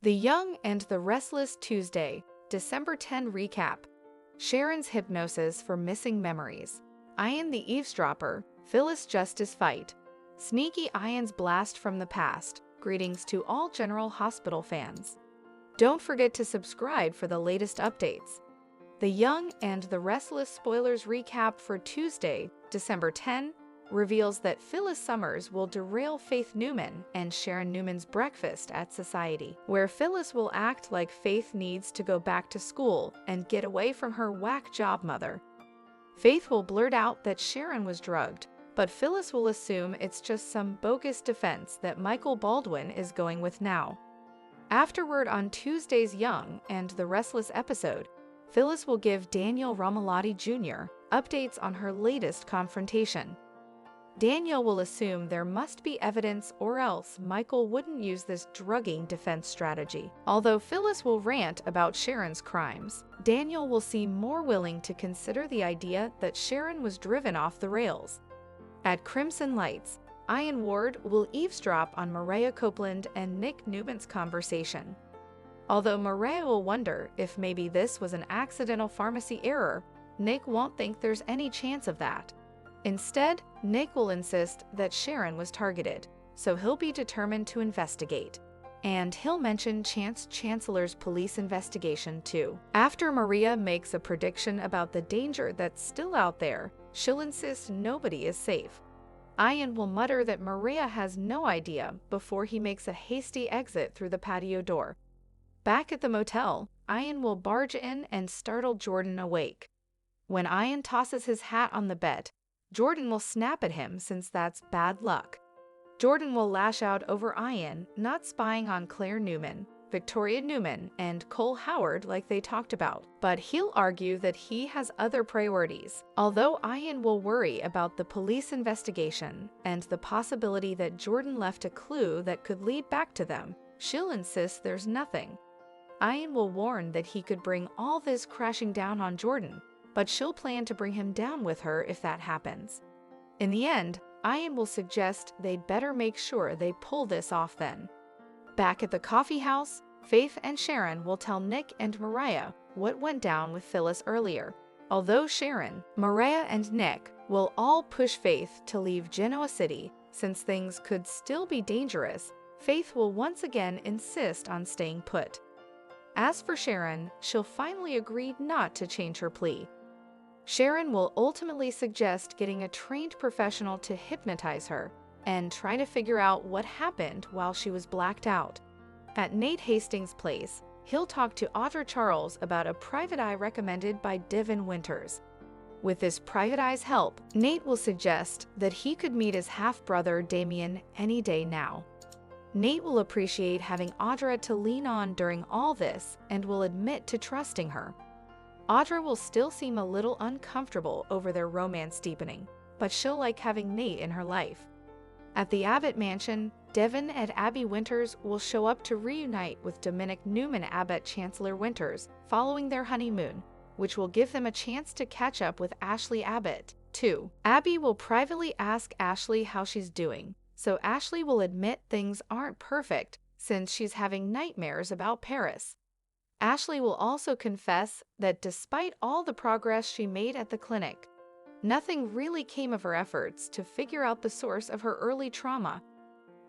The Young and the Restless Tuesday, December 10 recap. Sharon's hypnosis for missing memories. Ian the eavesdropper, Phyllis justice fight. Sneaky Ian's blast from the past. Greetings to all General Hospital fans. Don't forget to subscribe for the latest updates. The Young and the Restless spoilers recap for Tuesday, December 10, reveals that Phyllis Summers will derail Faith Newman and Sharon Newman's breakfast at Society, where Phyllis will act like Faith needs to go back to school and get away from her whack job mother. Faith will blurt out that Sharon was drugged, but Phyllis will assume it's just some bogus defense that Michael Baldwin is going with now. Afterward, on Tuesday's Young and the Restless episode, Phyllis will give Daniel Romalotti Jr. updates on her latest confrontation. Daniel will assume there must be evidence or else Michael wouldn't use this drugging defense strategy. Although Phyllis will rant about Sharon's crimes, Daniel will seem more willing to consider the idea that Sharon was driven off the rails. At Crimson Lights, Ian Ward will eavesdrop on Maria Copeland and Nick Newman's conversation. Although Maria will wonder if maybe this was an accidental pharmacy error, Nick won't think there's any chance of that. Instead, Nick will insist that Sharon was targeted, so he'll be determined to investigate. And he'll mention Chance Chancellor's police investigation too. After Maria makes a prediction about the danger that's still out there, she'll insist nobody is safe. Ian will mutter that Maria has no idea before he makes a hasty exit through the patio door. Back at the motel, Ian will barge in and startle Jordan awake. When Ian tosses his hat on the bed, Jordan will snap at him since that's bad luck. Jordan will lash out over Ian not spying on Claire Newman, Victoria Newman, and Cole Howard like they talked about, but he'll argue that he has other priorities. Although Ian will worry about the police investigation and the possibility that Jordan left a clue that could lead back to them, she'll insist there's nothing. Ian will warn that he could bring all this crashing down on Jordan, but she'll plan to bring him down with her if that happens. In the end, Ian will suggest they'd better make sure they pull this off then. Back at the coffee house, Faith and Sharon will tell Nick and Mariah what went down with Phyllis earlier. Although Sharon, Mariah, and Nick will all push Faith to leave Genoa City since things could still be dangerous, Faith will once again insist on staying put. As for Sharon, she'll finally agree not to change her plea. Sharon will ultimately suggest getting a trained professional to hypnotize her and try to figure out what happened while she was blacked out. At Nate Hastings' place, he'll talk to Audra Charles about a private eye recommended by Devin Winters. With this private eye's help, Nate will suggest that he could meet his half-brother Damien any day now. Nate will appreciate having Audra to lean on during all this and will admit to trusting her. Audra will still seem a little uncomfortable over their romance deepening, but she'll like having Nate in her life. At the Abbott mansion, Devin and Abby Winters will show up to reunite with Dominic Newman Abbott Chancellor Winters following their honeymoon, which will give them a chance to catch up with Ashley Abbott, too. Abby will privately ask Ashley how she's doing, so Ashley will admit things aren't perfect since she's having nightmares about Paris. Ashley will also confess that despite all the progress she made at the clinic, nothing really came of her efforts to figure out the source of her early trauma.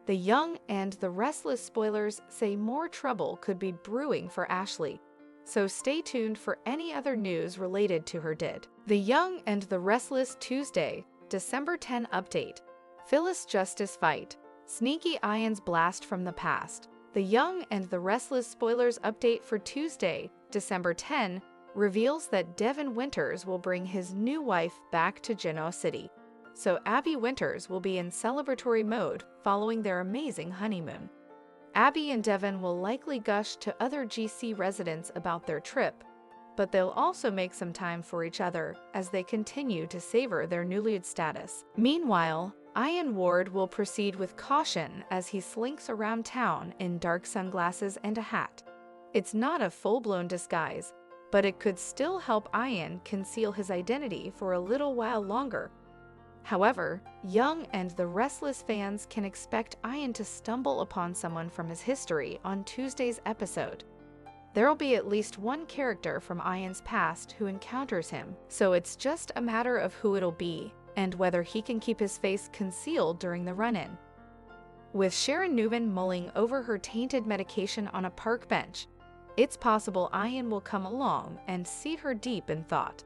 The Young and the Restless spoilers say more trouble could be brewing for Ashley, so stay tuned for any other news related to her did. The Young and the Restless Tuesday, December 10 update. Phyllis justice fight. Sneaky Ian's blast from the past. The Young and the Restless spoilers update for Tuesday, December 10, reveals that Devin Winters will bring his new wife back to Genoa City, so Abby Winters will be in celebratory mode following their amazing honeymoon. Abby and Devin will likely gush to other GC residents about their trip, but they'll also make some time for each other as they continue to savor their newlywed status. Meanwhile, Ian Ward will proceed with caution as he slinks around town in dark sunglasses and a hat. It's not a full-blown disguise, but it could still help Ian conceal his identity for a little while longer. However, Young and the Restless fans can expect Ian to stumble upon someone from his history on Tuesday's episode. There'll be at least one character from Ian's past who encounters him, so it's just a matter of who it'll be and whether he can keep his face concealed during the run-in. With Sharon Newman mulling over her tainted medication on a park bench, it's possible Ian will come along and seat her deep in thought.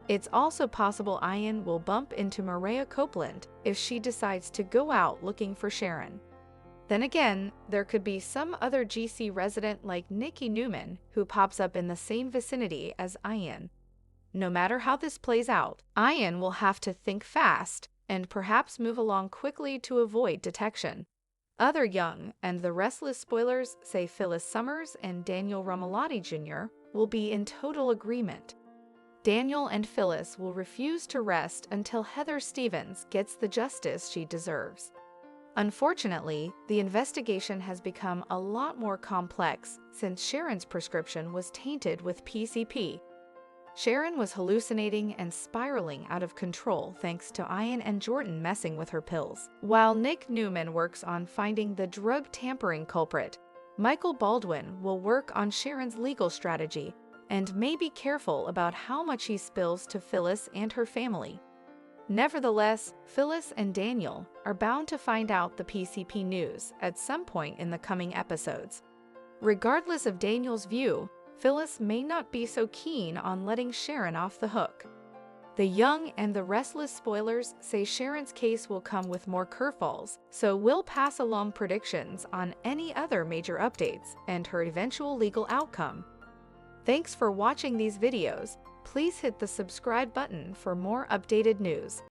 It's also possible Ian will bump into Maria Copeland if she decides to go out looking for Sharon. Then again, there could be some other GC resident like Nikki Newman who pops up in the same vicinity as Ian. No matter how this plays out, Ian will have to think fast and perhaps move along quickly to avoid detection. Other Young and the Restless spoilers say Phyllis Summers and Daniel Romalotti Jr. will be in total agreement. Daniel and Phyllis will refuse to rest until Heather Stevens gets the justice she deserves. Unfortunately, the investigation has become a lot more complex since Sharon's prescription was tainted with PCP. Sharon was hallucinating and spiraling out of control thanks to Ian and Jordan messing with her pills. While Nick Newman works on finding the drug tampering culprit, Michael Baldwin will work on Sharon's legal strategy and may be careful about how much he spills to Phyllis and her family. Nevertheless, Phyllis and Daniel are bound to find out the PCP news at some point in the coming episodes. Regardless of Daniel's view, Phyllis may not be so keen on letting Sharon off the hook. The Young and the Restless spoilers say Sharon's case will come with more curveballs, so we'll pass along predictions on any other major updates and her eventual legal outcome. Thanks for watching these videos. Please hit the subscribe button for more updated news.